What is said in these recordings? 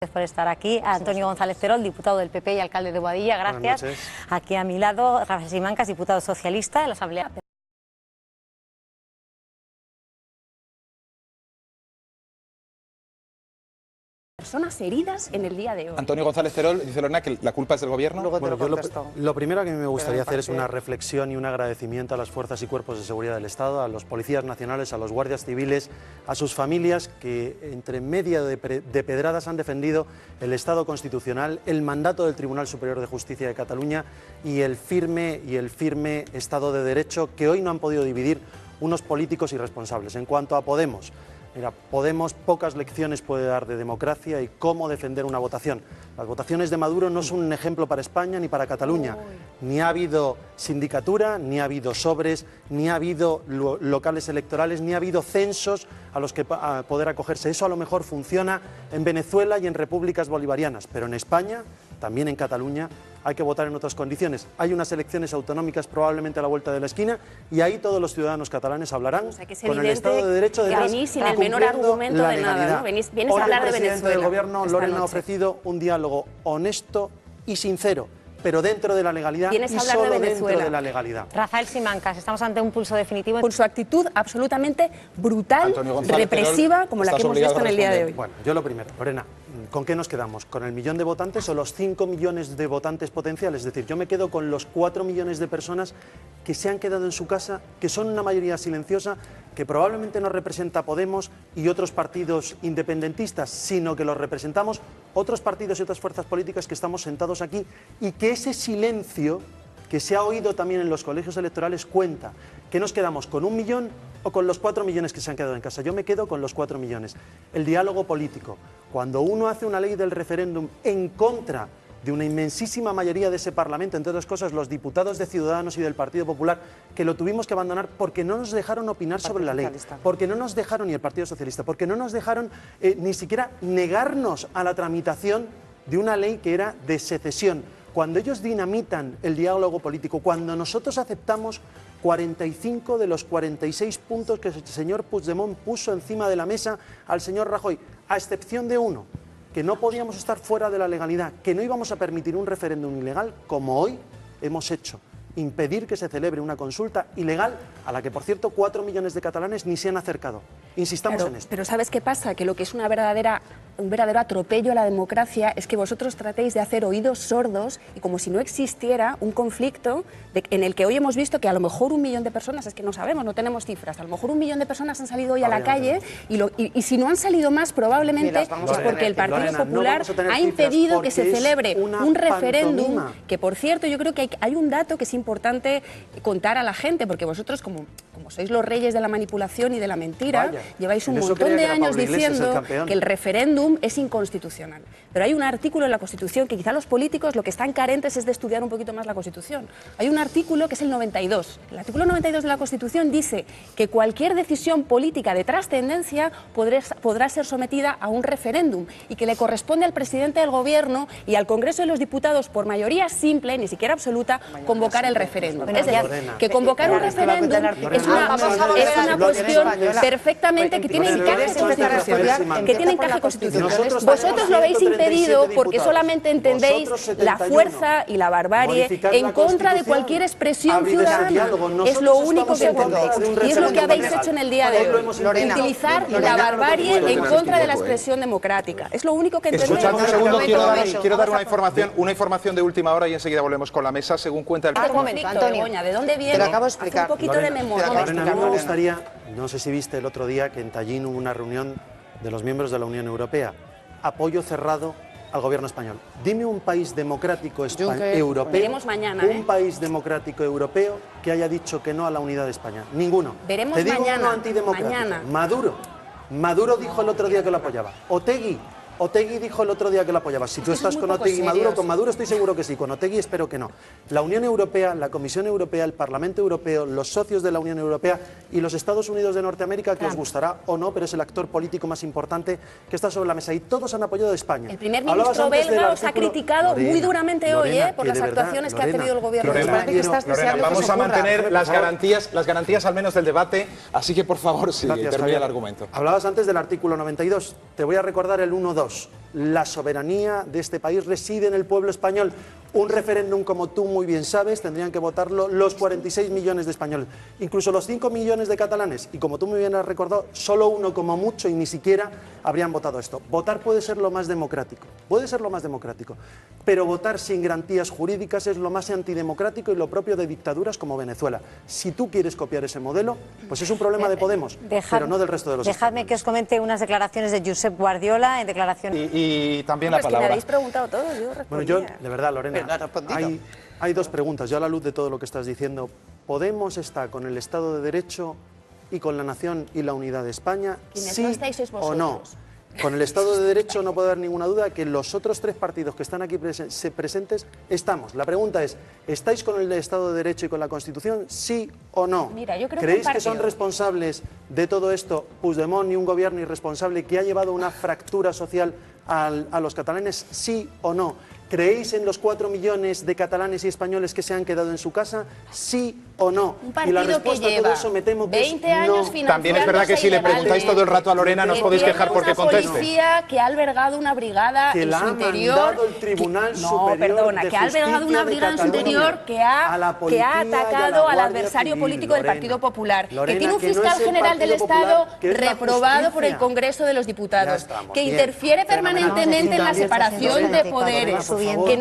Gracias por estar aquí. A Antonio González Terol, diputado del PP y alcalde de Boadilla, gracias. Aquí a mi lado, Rafael Simancas, diputado socialista de la Asamblea. Personas heridas en el día de hoy. Antonio González Terol dice Lorena que la culpa es del gobierno. Bueno, lo primero que a mí me gustaría hacer es una reflexión y un agradecimiento a las fuerzas y cuerpos de seguridad del Estado, a los policías nacionales, a los guardias civiles, a sus familias que entre media de pedradas han defendido el Estado constitucional, el mandato del Tribunal Superior de Justicia de Cataluña y el firme Estado de Derecho que hoy no han podido dividir unos políticos irresponsables. En cuanto a Podemos, mira, Podemos pocas lecciones puede dar de democracia y cómo defender una votación. Las votaciones de Maduro no son un ejemplo para España ni para Cataluña. Ni ha habido sindicatura, ni ha habido sobres, ni ha habido locales electorales, ni ha habido censos a los que poder acogerse. Eso a lo mejor funciona en Venezuela y en repúblicas bolivarianas, pero en España, también en Cataluña, hay que votar en otras condiciones. Hay unas elecciones autonómicas probablemente a la vuelta de la esquina y ahí todos los ciudadanos catalanes hablarán con el Estado de Derecho de venís sin el menor argumento de nada, ¿no? Vienes a hablar de Venezuela. El presidente del Gobierno, Lorena, ha ofrecido un diálogo honesto y sincero, pero dentro de la legalidad y solo dentro de la legalidad. Rafael Simancas, estamos ante un pulso definitivo. Con su actitud absolutamente brutal, represiva, como la que hemos visto en el día de hoy. Bueno, yo lo primero, Lorena, ¿con qué nos quedamos? ¿Con el 1 millón de votantes o los 5 millones de votantes potenciales? Es decir, yo me quedo con los 4 millones de personas que se han quedado en su casa, que son una mayoría silenciosa, que probablemente no representa Podemos y otros partidos independentistas, sino que los representamos otros partidos y otras fuerzas políticas que estamos sentados aquí, y que ese silencio que se ha oído también en los colegios electorales cuenta. ¿Que nos quedamos con 1 millón o con los 4 millones que se han quedado en casa? Yo me quedo con los 4 millones. El diálogo político. Cuando uno hace una ley del referéndum en contra de una inmensísima mayoría de ese Parlamento, entre otras cosas los diputados de Ciudadanos y del Partido Popular, que lo tuvimos que abandonar porque no nos dejaron opinar sobre la ley, porque no nos dejaron, ni el Partido Socialista, porque no nos dejaron ni siquiera negarnos a la tramitación de una ley que era de secesión. Cuando ellos dinamitan el diálogo político, cuando nosotros aceptamos 45 de los 46 puntos que el señor Puigdemont puso encima de la mesa al señor Rajoy, a excepción de uno, que no podíamos estar fuera de la legalidad, que no íbamos a permitir un referéndum ilegal, como hoy hemos hecho, impedir que se celebre una consulta ilegal a la que, por cierto, 4 millones de catalanes ni se han acercado. Insistamos en esto. Pero ¿sabes qué pasa? Que lo que es un verdadero atropello a la democracia es que vosotros tratéis de hacer oídos sordos y como si no existiera un conflicto en el que hoy hemos visto que a lo mejor 1 millón de personas, es que no sabemos, no tenemos cifras, a lo mejor 1 millón de personas han salido hoy a la calle y si no han salido más probablemente es porque el Partido Popular ha impedido que se celebre un referéndum, que por cierto yo creo que hay un dato que es importante contar a la gente, porque vosotros como sois los reyes de la manipulación y de la mentira, lleváis un montón de años diciendo que el referéndum es inconstitucional. Pero hay un artículo en la Constitución que quizá los políticos lo que están carentes es de estudiar un poquito más la Constitución. Hay un artículo que es el 92. El artículo 92 de la Constitución dice que cualquier decisión política de trascendencia podrá ser sometida a un referéndum y que le corresponde al presidente del Gobierno y al Congreso de los Diputados por mayoría simple, ni siquiera absoluta, convocar el referéndum. Es decir, que convocar un referéndum es una cuestión perfectamente que tiene encaje constitucional. Vosotros lo habéis impedido porque solamente entendéis la fuerza y la barbarie en contra de cualquier expresión ciudadana. Es lo único que entendéis. Y es lo que habéis hecho en el día de hoy. Utilizar la barbarie en contra de la expresión democrática. Es lo único que entendéis. Escuchadme un segundo, quiero dar una información de última hora y enseguida volvemos con la mesa. Según cuenta el... Antonio, ¿de dónde viene? Te lo acabo de explicar. Un poquito de memoria. Lorena, a mí me gustaría, no sé si viste el otro día que en Tallinn hubo una reunión de los miembros de la Unión Europea. Apoyo cerrado al gobierno español. Dime un país democrático europeo, veremos mañana, un país democrático europeo que haya dicho que no a la unidad de España. Ninguno. Veremos Te digo mañana. uno antidemocrático. Mañana. Maduro dijo el otro día que lo apoyaba. Otegui dijo el otro día que lo apoyaba. Si tú estás con Otegui y Maduro, con Maduro estoy seguro que sí, con Otegui espero que no. La Unión Europea, la Comisión Europea, el Parlamento Europeo, los socios de la Unión Europea y los Estados Unidos de Norteamérica, que os gustará o no, pero es el actor político más importante que está sobre la mesa y todos han apoyado a España. El primer ministro belga os ha criticado muy duramente hoy por las actuaciones que ha tenido el gobierno. Lorena, vamos a mantener las garantías al menos del debate, así que por favor, sí, termina el argumento. Hablabas antes del artículo 92, te voy a recordar el 1.2. Dos, la soberanía de este país reside en el pueblo español. Un referéndum, como tú muy bien sabes, tendrían que votarlo los 46 millones de españoles, incluso los 5 millones de catalanes, y como tú muy bien has recordado, solo uno como mucho y ni siquiera habrían votado esto. Votar puede ser lo más democrático, pero votar sin garantías jurídicas es lo más antidemocrático y lo propio de dictaduras como Venezuela. Si tú quieres copiar ese modelo, pues es un problema de Podemos, pero no del resto de los Dejadme que os comente unas declaraciones de Josep Guardiola en declaración... Y también Pues la que palabra. me habéis preguntado todo, yo respondía. Bueno, yo, de verdad, Lorena, hay dos preguntas. Yo, a la luz de todo lo que estás diciendo, ¿Podemos está con el Estado de Derecho y con la nación y la unidad de España? Quienes ¿Sí no estáis sois o no? vosotros. Con el Estado de Derecho no puede haber ninguna duda que los otros tres partidos que están aquí presentes estamos. La pregunta es, ¿estáis con el Estado de Derecho y con la Constitución? ¿Sí o no? Mira, yo creo ¿Creéis que que son responsables de todo esto Puigdemont y un gobierno irresponsable que ha llevado una fractura social a los catalanes? ¿Sí o no? ¿Creéis en los 4 millones de catalanes y españoles que se han quedado en su casa? ¿Sí o no? Un partido y la respuesta que a todo lleva eso me temo que 20 es años no. También es verdad que si le preguntáis todo el rato a Lorena no os podéis quejar porque conteste. Una policía que ha albergado una brigada Que en la su ha interior... mandado el Tribunal Superior perdona, de que ha albergado Justicia una de brigada en su Cataluña, interior que a la ha policía y a la atacado al Guardia adversario Civil, político del Lorena. Partido Popular, Lorena, que tiene un que no fiscal es el general del Partido Estado Popular, que es la reprobado por el justicia. Congreso de los Ya Diputados, estamos, que bien, interfiere fenomenal. permanentemente en la separación de poderes, que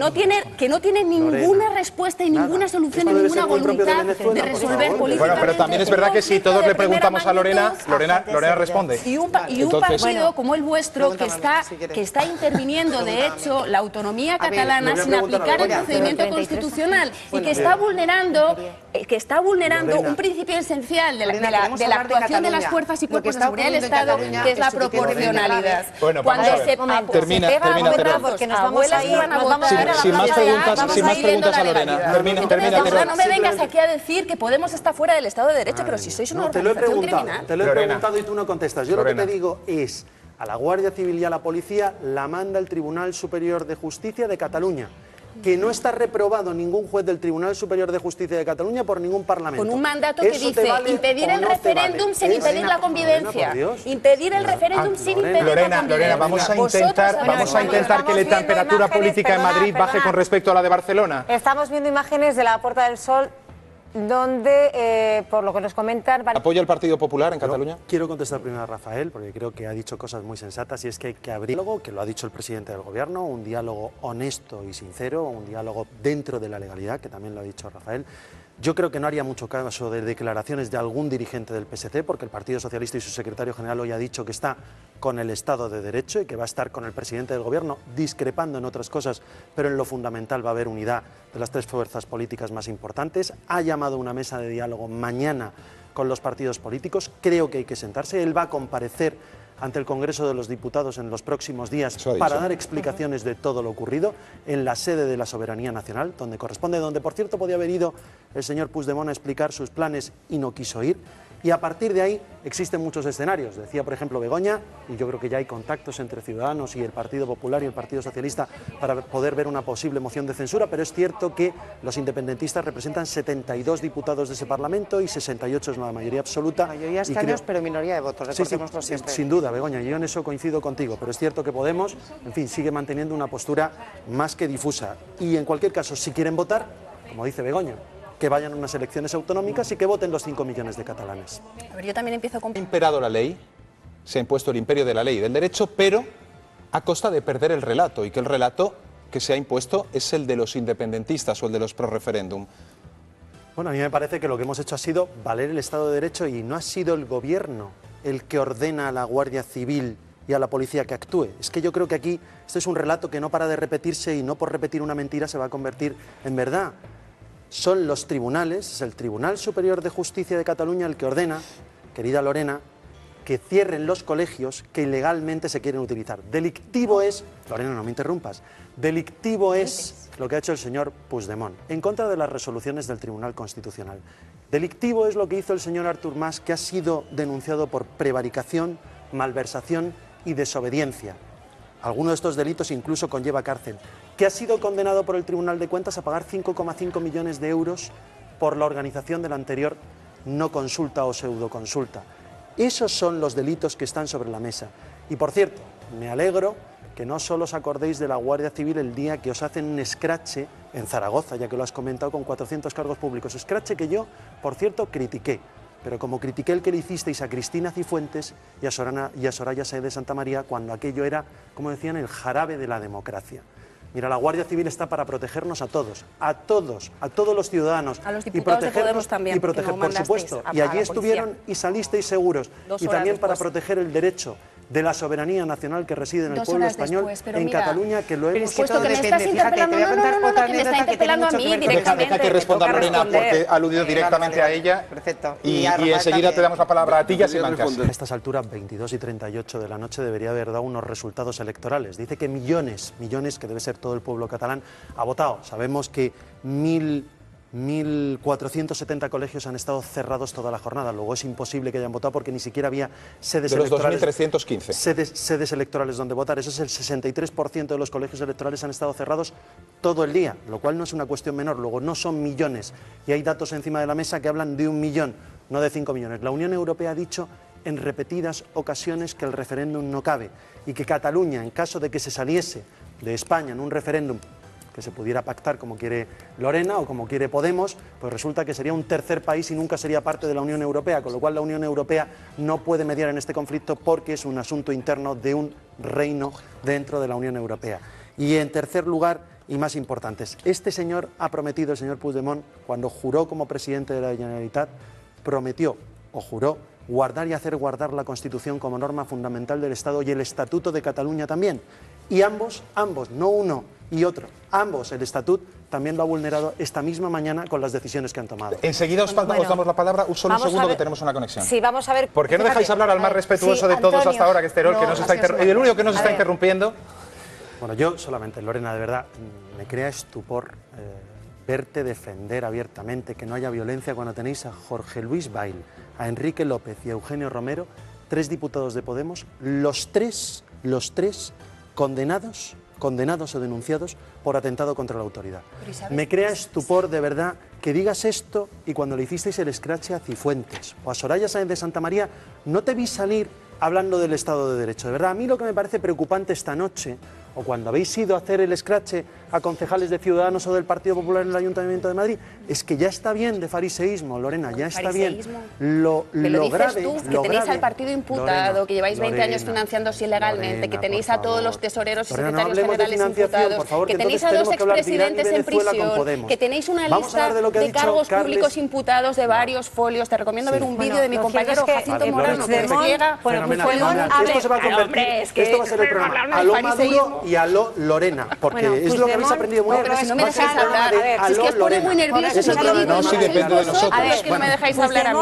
no tiene ninguna respuesta y ninguna solución Esto y debe ninguna ser muy propio de voluntad Venezuela, de por resolver favor. políticamente. Bueno, pero también es verdad que si todos le preguntamos a Lorena, Lorena responde. Y un Entonces, partido como el vuestro que está interviniendo, de hecho, la autonomía catalana sin aplicar el procedimiento constitucional y que está vulnerando un principio esencial de la actuación de las fuerzas y cuerpos de seguridad del Estado, que es la proporcionalidad. Bueno, Cuando vamos a ver. termina, porque nos vamos a ir a la Sin más preguntas a Lorena. Termina, no me vengas aquí a decir que Podemos está fuera del Estado de Derecho, pero si sois una organización criminal. Te lo he Lorena. preguntado y tú no contestas. Yo Lorena. lo que te digo es, a la Guardia Civil y a la Policía la manda el Tribunal Superior de Justicia de Cataluña, que no está reprobado ningún juez del Tribunal Superior de Justicia de Cataluña por ningún parlamento. Con un mandato que ¿Eso te dice vale impedir o el no te referéndum vale? sin impedir la convivencia. Impedir el referéndum sin impedir la convivencia. Lorena, vamos a intentar que la temperatura política en Madrid baje con respecto a la de Barcelona. Estamos viendo imágenes de la Puerta del Sol donde, por lo que nos comentan... ¿Apoya el Partido Popular en Cataluña? Yo quiero contestar primero a Rafael, porque creo que ha dicho cosas muy sensatas, y es que hay que abrir diálogo, que lo ha dicho el presidente del Gobierno, un diálogo honesto y sincero, un diálogo dentro de la legalidad, que también lo ha dicho Rafael. Yo creo que no haría mucho caso de declaraciones de algún dirigente del PSC, porque el Partido Socialista y su secretario general hoy ha dicho que está con el Estado de Derecho y que va a estar con el presidente del Gobierno, discrepando en otras cosas, pero en lo fundamental va a haber unidad de las tres fuerzas políticas más importantes. Ha llamado a una mesa de diálogo mañana con los partidos políticos. Creo que hay que sentarse. Él va a comparecer ante el Congreso de los Diputados en los próximos días para dar explicaciones de todo lo ocurrido en la sede de la Soberanía Nacional, donde corresponde, donde por cierto podía haber ido el señor Puigdemont a explicar sus planes y no quiso ir. Y a partir de ahí existen muchos escenarios. Decía, por ejemplo, Begoña, y yo creo que ya hay contactos entre Ciudadanos y el Partido Popular y el Partido Socialista para poder ver una posible moción de censura, pero es cierto que los independentistas representan 72 diputados de ese Parlamento y 68 es la mayoría absoluta. Mayoría escaños, pero minoría de votos, recordémoslo siempre. Sin duda, Begoña, yo en eso coincido contigo, pero es cierto que Podemos, en fin, sigue manteniendo una postura más que difusa. Y en cualquier caso, si quieren votar, como dice Begoña, que vayan a unas elecciones autonómicas y que voten los 5 millones de catalanes. A ver, yo también empiezo con... Ha imperado la ley, se ha impuesto el imperio de la ley y del derecho, pero a costa de perder el relato, y que el relato que se ha impuesto es el de los independentistas o el de los pro-referéndum. Bueno, a mí me parece que lo que hemos hecho ha sido valer el Estado de Derecho y no ha sido el Gobierno el que ordena a la Guardia Civil y a la policía que actúe. Es que yo creo que aquí este es un relato que no para de repetirse y no por repetir una mentira se va a convertir en verdad. Son los tribunales, es el Tribunal Superior de Justicia de Cataluña el que ordena, querida Lorena, que cierren los colegios que ilegalmente se quieren utilizar. Delictivo es, Lorena, no me interrumpas, delictivo es lo que ha hecho el señor Puigdemont, en contra de las resoluciones del Tribunal Constitucional. Delictivo es lo que hizo el señor Artur Mas, que ha sido denunciado por prevaricación, malversación y desobediencia. Alguno de estos delitos incluso conlleva cárcel, que ha sido condenado por el Tribunal de Cuentas a pagar 5,5 millones de euros por la organización de la anterior no consulta o pseudoconsulta. Esos son los delitos que están sobre la mesa. Y por cierto, me alegro que no solo os acordéis de la Guardia Civil el día que os hacen un escrache en Zaragoza, ya que lo has comentado, con 400 cargos públicos. Escrache que yo, por cierto, critiqué. Pero como critiqué el que le hicisteis a Cristina Cifuentes y a Soraya Sáenz de Santa María cuando aquello era, como decían, el jarabe de la democracia. Mira, la Guardia Civil está para protegernos a todos los ciudadanos. A los diputados de Podemos también, y proteger, por supuesto. Y allí estuvieron y salisteis seguros. Y también para proteger el derecho de la soberanía nacional que reside en el pueblo español, en Cataluña, que lo hemos... Puesto que me estás interpelando, que me está interpelando a mí directamente. Deja que responda Lorena, porque ha aludido directamente a ella. Perfecto. Y enseguida te damos la palabra a ti y a Simancas. A estas alturas, 22 y 38 de la noche, debería haber dado unos resultados electorales. Dice que millones, que debe ser todo el pueblo catalán, ha votado. Sabemos que 1.470 colegios han estado cerrados toda la jornada. Luego es imposible que hayan votado porque ni siquiera había sedes electorales. De los 2.315. Sedes electorales donde votar. Eso es el 63% de los colegios electorales han estado cerrados todo el día, lo cual no es una cuestión menor. Luego no son millones. Y hay datos encima de la mesa que hablan de 1 millón, no de 5 millones. La Unión Europea ha dicho en repetidas ocasiones que el referéndum no cabe y que Cataluña, en caso de que se saliese de España en un referéndum que se pudiera pactar como quiere Lorena o como quiere Podemos, pues resulta que sería un tercer país y nunca sería parte de la Unión Europea, con lo cual la Unión Europea no puede mediar en este conflicto porque es un asunto interno de un reino dentro de la Unión Europea. Y en tercer lugar, y más importantes, este señor ha prometido, el señor Puigdemont, cuando juró como presidente de la Generalitat, prometió o juró guardar y hacer guardar la Constitución como norma fundamental del Estado y el Estatuto de Cataluña también. Y ambos, no uno y otro, ambos, el Estatut también lo ha vulnerado esta misma mañana con las decisiones que han tomado. Enseguida os damos la palabra, solo un segundo que tenemos una conexión. Sí, vamos a ver. ¿Por qué no dejáis hablar al más respetuoso de todos hasta ahora, que es Terol, que nos está y el único que nos está interrumpiendo? Bueno, yo solamente, Lorena, de verdad, me crea estupor verte defender abiertamente que no haya violencia cuando tenéis a Jorge Luis Bail, a Enrique López y a Eugenio Romero, 3 diputados de Podemos, los tres condenados o denunciados por atentado contra la autoridad. Me crea estupor de verdad que digas esto y cuando le hicisteis el escrache a Cifuentes o a Soraya Sáenz de Santa María no te vi salir hablando del Estado de Derecho. De verdad, a mí lo que me parece preocupante esta noche, o cuando habéis ido a hacer el escrache a concejales de Ciudadanos o del Partido Popular en el Ayuntamiento de Madrid, es que ya está bien de fariseísmo, Lorena, ya está bien. Lo grave, tú, que tenéis al partido imputado, Lorena, que lleváis 20 años financiándose ilegalmente, Lorena, que tenéis a todos los tesoreros y secretarios generales imputados, que tenéis a 2 expresidentes en prisión, que tenéis una lista de cargos públicos imputados de varios folios. Te recomiendo ver un vídeo de mi compañero Jacinto Morano, que despliega... Esto se va a convertir, esto va a ser el programa a lo Maduro y a lo Lorena, porque es lo que habéis aprendido muy bien. Pero si no me dejáis hablar, es que os pone muy nervioso. No, sí depende de nosotros. A ver, que no me dejáis hablar a mí.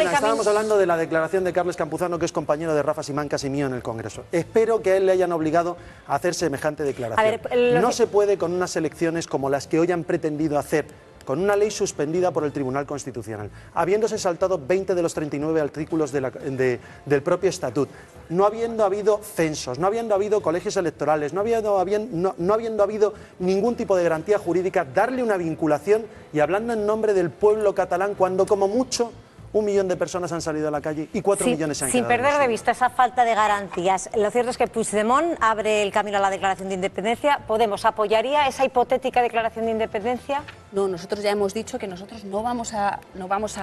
Estábamos hablando de la declaración de Carles Campuzano, que es compañero de Rafa Simancas y mío en el Congreso. Espero que a él le hayan obligado a hacer semejante declaración. No se puede con unas elecciones como las que hoy han pretendido hacer, con una ley suspendida por el Tribunal Constitucional, habiéndose saltado 20 de los 39 artículos del propio Estatut, no habiendo habido censos, no habiendo habido colegios electorales, no habiendo habido ningún tipo de garantía jurídica, darle una vinculación y hablando en nombre del pueblo catalán cuando como mucho 1 millón de personas han salido a la calle y 4 millones se han quedado. Sin perder de vista esa falta de garantías, lo cierto es que Puigdemont abre el camino a la declaración de independencia. ¿Podemos apoyaría esa hipotética declaración de independencia? No, nosotros ya hemos dicho que nosotros no vamos a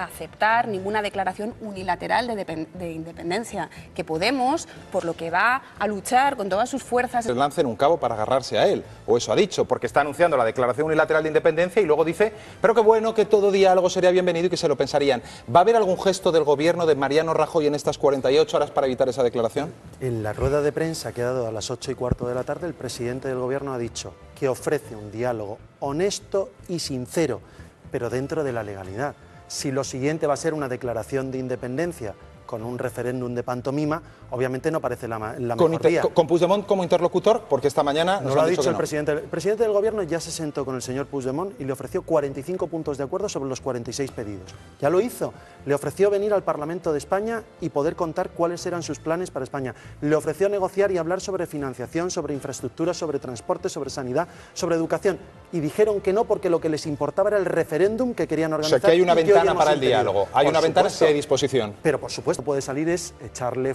aceptar ninguna declaración unilateral de independencia, que Podemos, por lo que va a luchar con todas sus fuerzas... Se lancen un cabo para agarrarse a él, o eso ha dicho, porque está anunciando la declaración unilateral de independencia y luego dice, pero qué bueno, que todo diálogo sería bienvenido y que se lo pensarían. ¿Va a haber algún gesto del gobierno de Mariano Rajoy en estas 48 horas para evitar esa declaración? En la rueda de prensa que ha dado a las 8:15 de la tarde, el presidente del gobierno ha dicho que ofrece un diálogo honesto y sincero, pero dentro de la legalidad. Si lo siguiente va a ser una declaración de independencia con un referéndum de pantomima, obviamente no parece la mejor vía. ¿Con Puigdemont como interlocutor? Porque esta mañana nos lo ha dicho el presidente. El presidente del gobierno ya se sentó con el señor Puigdemont y le ofreció 45 puntos de acuerdo sobre los 46 pedidos. Ya lo hizo. Le ofreció venir al Parlamento de España y poder contar cuáles eran sus planes para España. Le ofreció negociar y hablar sobre financiación, sobre infraestructuras, sobre transporte, sobre sanidad, sobre educación. Y dijeron que no porque lo que les importaba era el referéndum que querían organizar. O sea, que hay una ventana para el diálogo. Hay una ventana si hay disposición. Pero por supuesto puede salir es echarle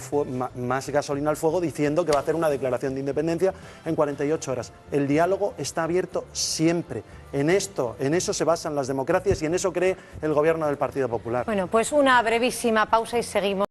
más gasolina al fuego diciendo que va a hacer una declaración de independencia en 48 horas. El diálogo está abierto siempre. En eso se basan las democracias y en eso cree el gobierno del Partido Popular. Bueno, pues una brevísima pausa y seguimos.